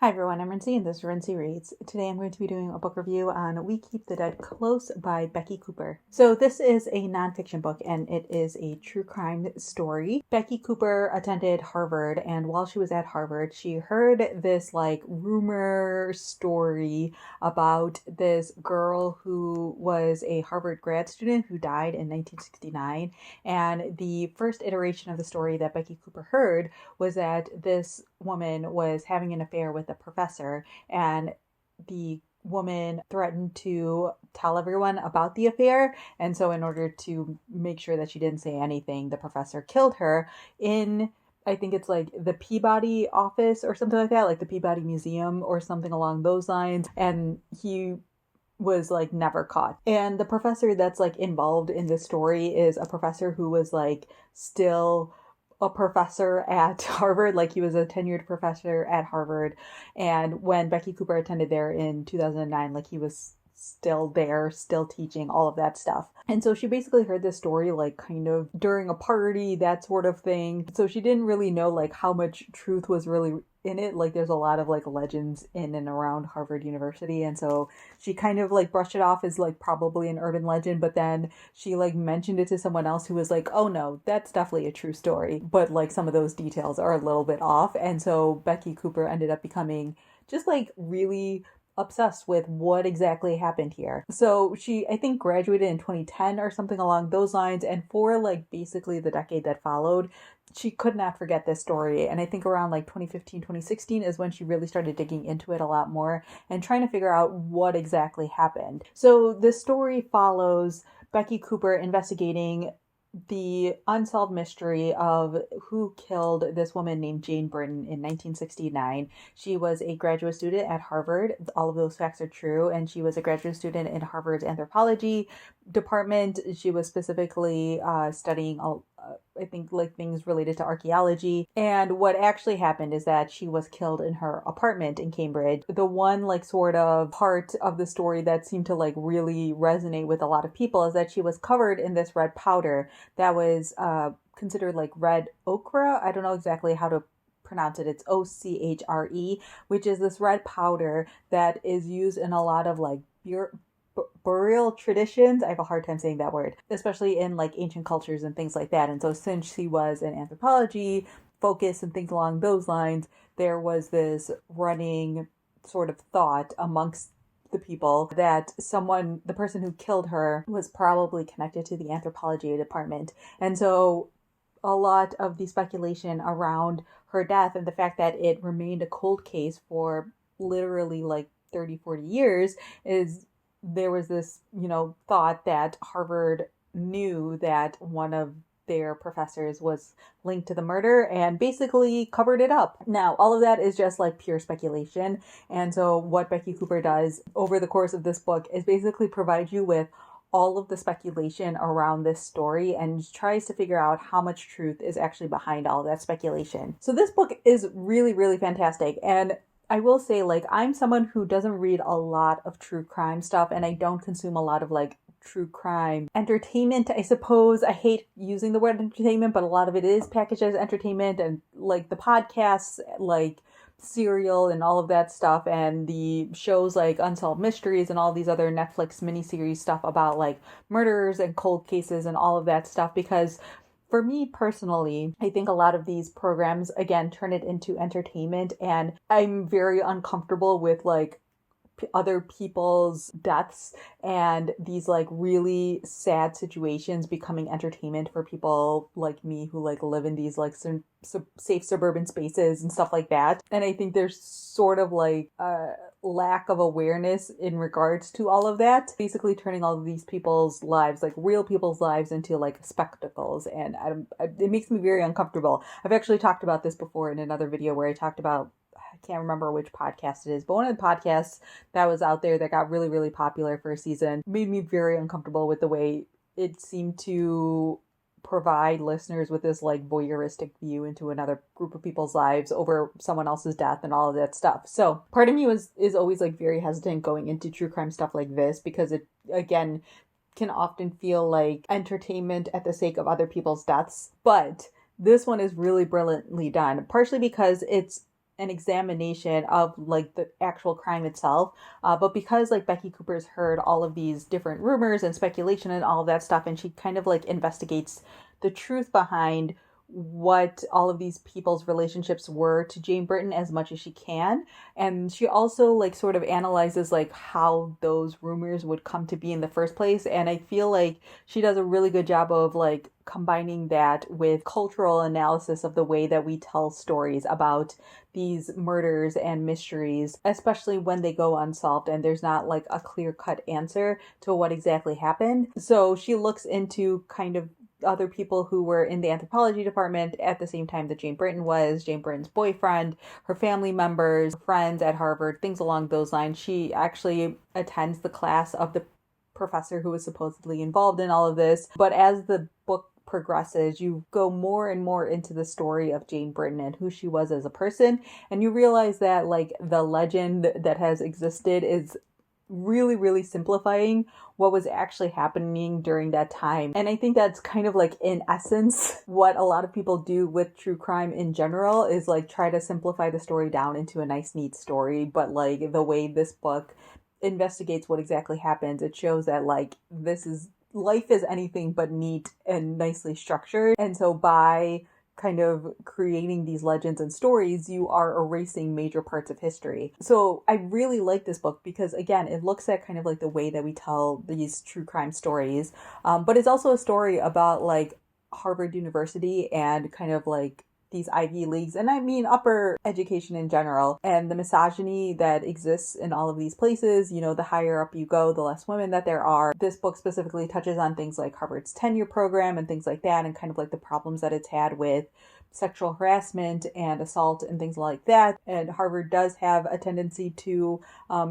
Hi everyone, I'm Rincey and this is Rincey Reads. Today I'm going to be doing a book review on We Keep the Dead Close by Becky Cooper. So this is a nonfiction book and it is a true crime story. Becky Cooper attended Harvard, and while she was at Harvard, she heard this rumor story about this girl who was a Harvard grad student who died in 1969. And the first iteration of the story that Becky Cooper heard was that this woman was having an affair with a professor, and the woman threatened to tell everyone about the affair. And so in order to make sure that she didn't say anything, the professor killed her in, I think it's like the Peabody office or something like that, like the Peabody Museum or something along those lines. And he was never caught. And the professor that's involved in this story is a professor who was still a professor at Harvard. He was a tenured professor at Harvard. And when Becky Cooper attended there in 2009, he was still there, still teaching, all of that stuff. And so she basically heard this story kind of during a party, that sort of thing. So she didn't really know how much truth was really in it. There's a lot of legends in and around Harvard University, and so she kind of brushed it off as probably an urban legend. But then she mentioned it to someone else who was oh no, that's definitely a true story, but some of those details are a little bit off. And so Becky Cooper ended up becoming just really obsessed with what exactly happened here. So she, I think, graduated in 2010 or something along those lines. And for basically the decade that followed, she could not forget this story. And I think around 2015, 2016 is when she really started digging into it a lot more and trying to figure out what exactly happened. So this story follows Becky Cooper investigating the unsolved mystery of who killed this woman named Jane Britton in 1969. She was a graduate student at Harvard. All of those facts are true. And she was a graduate student in Harvard's anthropology department. She was specifically studying I think things related to archaeology. And what actually happened is that she was killed in her apartment in Cambridge. The one sort of part of the story that seemed to really resonate with a lot of people is that she was covered in this red powder that was considered red ochre. I don't know exactly how to pronounce it. It's OCHRE, which is this red powder that is used in a lot of burial traditions. I have a hard time saying that word, especially in ancient cultures and things like that. And so since she was an anthropology focus and things along those lines, there was this running sort of thought amongst the people that the person who killed her was probably connected to the anthropology department. And so a lot of the speculation around her death and the fact that it remained a cold case for literally 30, 40 years is there was this, thought that Harvard knew that one of their professors was linked to the murder and basically covered it up. Now, all of that is just pure speculation. And so what Becky Cooper does over the course of this book is basically provide you with all of the speculation around this story and tries to figure out how much truth is actually behind all of that speculation. So this book is really, really fantastic. And I will say, I'm someone who doesn't read a lot of true crime stuff, and I don't consume a lot of true crime entertainment, I suppose. I hate using the word entertainment, but a lot of it is packaged as entertainment, and the podcasts, Serial and all of that stuff, and the shows Unsolved Mysteries and all these other Netflix miniseries stuff about murders and cold cases and all of that stuff, because for me personally, I think a lot of these programs, again, turn it into entertainment, and I'm very uncomfortable with other people's deaths and these really sad situations becoming entertainment for people like me who live in these safe suburban spaces and stuff like that. And I think there's sort of a lack of awareness in regards to all of that, basically turning all of these people's lives, real people's lives, into spectacles. And it makes me very uncomfortable. I've actually talked about this before in another video where I talked about, I can't remember which podcast it is, but one of the podcasts that was out there that got really, really popular for a season made me very uncomfortable with the way it seemed to provide listeners with this voyeuristic view into another group of people's lives over someone else's death and all of that stuff. So part of me is always very hesitant going into true crime stuff like this, because it, again, can often feel like entertainment at the sake of other people's deaths. But this one is really brilliantly done, partially because it's an examination of like the actual crime itself. But because like Becky Cooper's heard all of these different rumors and speculation and all of that stuff, and she kind of like investigates the truth behind what all of these people's relationships were to Jane Britton as much as she can. And she also like sort of analyzes like how those rumors would come to be in the first place. And I feel like she does a really good job of like combining that with cultural analysis of the way that we tell stories about these murders and mysteries, especially when they go unsolved and there's not like a clear-cut answer to what exactly happened. So she looks into kind of other people who were in the anthropology department at the same time that Jane Britton was, Jane Britton's boyfriend, her family members, friends at Harvard, things along those lines. She actually attends the class of the professor who was supposedly involved in all of this. But as the book progresses, you go more and more into the story of Jane Britton and who she was as a person, and you realize that like the legend that has existed is really, really simplifying what was actually happening during that time. And I think that's kind of like, in essence, what a lot of people do with true crime in general, is like try to simplify the story down into a nice, neat story. But like the way this book investigates what exactly happens, it shows that like life is anything but neat and nicely structured. And so by kind of creating these legends and stories, you are erasing major parts of history. So I really like this book because, again, it looks at kind of like the way that we tell these true crime stories. But it's also a story about like Harvard University and kind of like these Ivy Leagues, and I mean upper education in general, and the misogyny that exists in all of these places. You know, the higher up you go, the less women that there are. This book specifically touches on things like Harvard's tenure program and things like that, and kind of like the problems that it's had with sexual harassment and assault and things like that. And Harvard does have a tendency to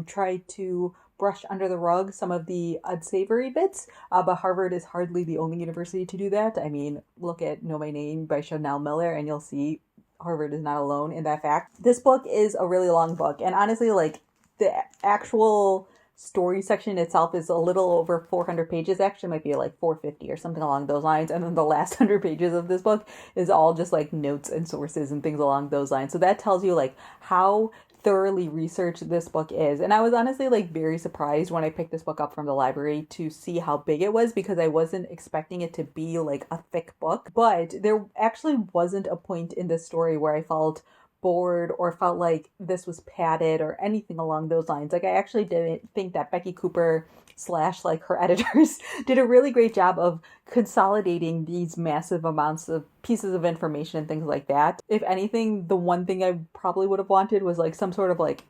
try to brush under the rug some of the unsavory bits, but Harvard is hardly the only university to do that. I mean, look at Know My Name by Chanel Miller and you'll see Harvard is not alone in that fact. This book is a really long book, and honestly, like the actual story section itself is a little over 400 pages. Actually, might be like 450 or something along those lines. And then the last 100 pages of this book is all just like notes and sources and things along those lines. So that tells you like how thoroughly researched this book is. And I was honestly like very surprised when I picked this book up from the library to see how big it was, because I wasn't expecting it to be like a thick book. But there actually wasn't a point in this story where I felt bored or felt like this was padded or anything along those lines. Like I actually didn't think that Becky Cooper / like her editors did a really great job of consolidating these massive amounts of pieces of information and things like that. If anything, the one thing I probably would have wanted was like some sort of like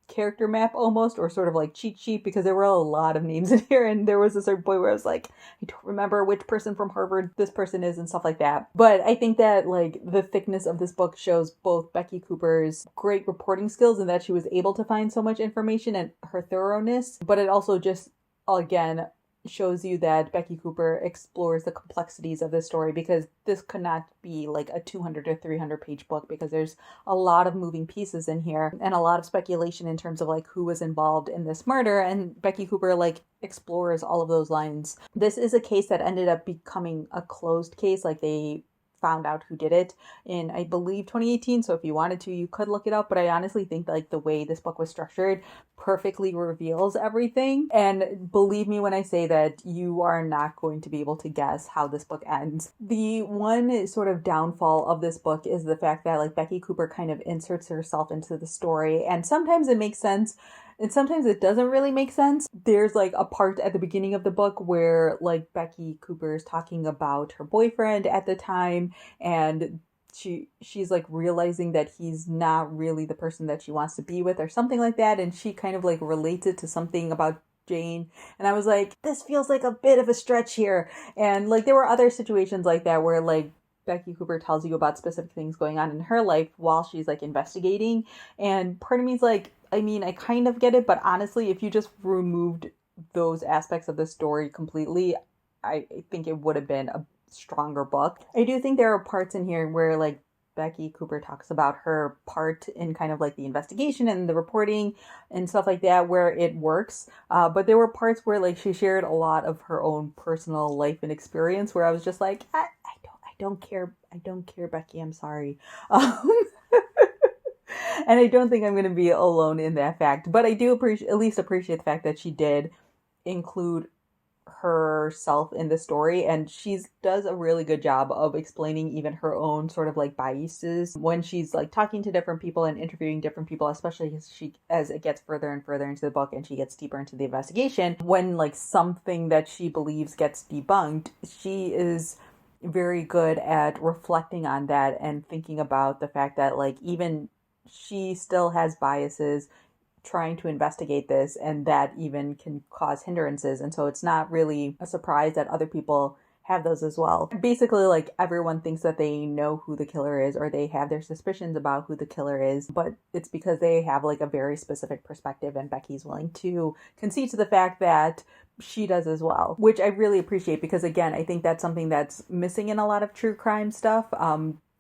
character map almost, or sort of like cheat sheet, because there were a lot of names in here, and there was a certain point where I was like, I don't remember which person from Harvard this person is and stuff like that. But I think that like the thickness of this book shows both Becky Cooper's great reporting skills and that she was able to find so much information and her thoroughness, but it also just again shows you that Becky Cooper explores the complexities of this story, because this could not be like a 200 or 300 page book, because there's a lot of moving pieces in here and a lot of speculation in terms of like who was involved in this murder, and Becky Cooper like explores all of those lines. This is a case that ended up becoming a closed case. Like they found out who did it in, I believe, 2018. So if you wanted to, you could look it up. But I honestly think like the way this book was structured perfectly reveals everything. And believe me when I say that you are not going to be able to guess how this book ends. The one sort of downfall of this book is the fact that like Becky Cooper kind of inserts herself into the story, and sometimes it makes sense and sometimes it doesn't really make sense. There's like a part at the beginning of the book where like Becky Cooper is talking about her boyfriend at the time, and she's like realizing that he's not really the person that she wants to be with or something like that, and she kind of like relates it to something about Jane, and I was like, this feels like a bit of a stretch here. And like there were other situations like that where like Becky Cooper tells you about specific things going on in her life while she's like investigating, and part of me is like, I mean, I kind of get it, but honestly, if you just removed those aspects of the story completely, I think it would have been a stronger book. I do think there are parts in here where like Becky Cooper talks about her part in kind of like the investigation and the reporting and stuff like that where it works. But there were parts where like she shared a lot of her own personal life and experience where I was just like, I don't care. I don't care, Becky. I'm sorry. And I don't think I'm going to be alone in that fact. But I do at least appreciate the fact that she did include herself in the story, and she does a really good job of explaining even her own sort of like biases when she's like talking to different people and interviewing different people, especially as it gets further and further into the book and she gets deeper into the investigation. When like something that she believes gets debunked, she is very good at reflecting on that and thinking about the fact that like even she still has biases trying to investigate this, and that even can cause hindrances. And so it's not really a surprise that other people have those as well. Basically, like everyone thinks that they know who the killer is, or they have their suspicions about who the killer is, but it's because they have like a very specific perspective, and Becky's willing to concede to the fact that she does as well, which I really appreciate, because again, I think that's something that's missing in a lot of true crime stuff.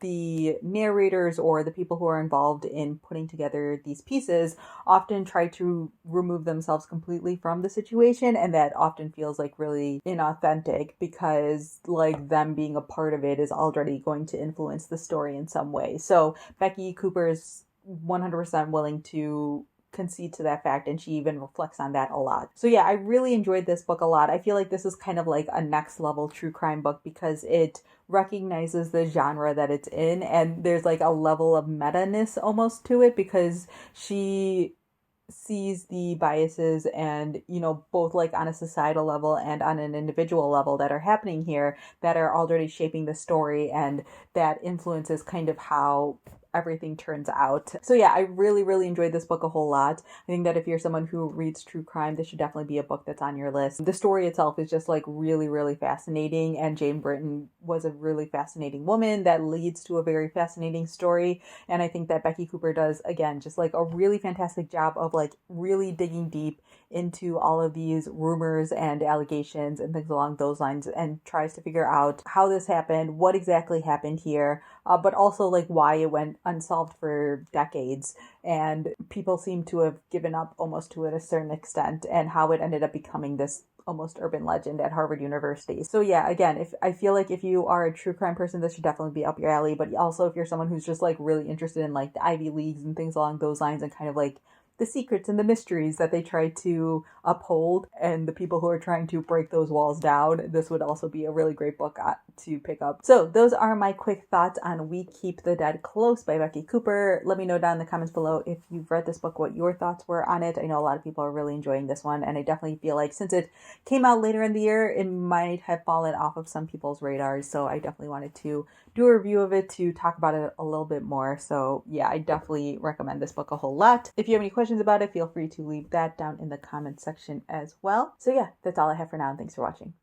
The narrators or the people who are involved in putting together these pieces often try to remove themselves completely from the situation, and that often feels like really inauthentic, because like them being a part of it is already going to influence the story in some way. So Becky Cooper is 100% willing to concede to that fact, and she even reflects on that a lot. So yeah, I really enjoyed this book a lot. I feel like this is kind of like a next level true crime book, because it recognizes the genre that it's in, and there's like a level of meta-ness almost to it, because she sees the biases and, you know, both like on a societal level and on an individual level that are happening here that are already shaping the story, and that influences kind of how everything turns out. So yeah, I really, really enjoyed this book a whole lot. I think that if you're someone who reads true crime, this should definitely be a book that's on your list. The story itself is just like really, really fascinating, and Jane Britton was a really fascinating woman that leads to a very fascinating story. And I think that Becky Cooper does, again, just like a really fantastic job of like really digging deep into all of these rumors and allegations and things along those lines, and tries to figure out how this happened, what exactly happened here, but also like why it went unsolved for decades, and people seem to have given up almost to it a certain extent, and how it ended up becoming this almost urban legend at Harvard University. So yeah, again, I feel like if you are a true crime person, this should definitely be up your alley. But also if you're someone who's just like really interested in like the Ivy Leagues and things along those lines, and kind of like the secrets and the mysteries that they try to uphold, and the people who are trying to break those walls down, this would also be a really great book to pick up. So those are my quick thoughts on We Keep the Dead Close by Becky Cooper. Let me know down in the comments below if you've read this book, what your thoughts were on it. I know a lot of people are really enjoying this one, and I definitely feel like since it came out later in the year, it might have fallen off of some people's radars. So I definitely wanted to do a review of it to talk about it a little bit more. So yeah, I definitely recommend this book a whole lot. If you have any questions about it, feel free to leave that down in the comments section as well. So yeah, that's all I have for now, and thanks for watching.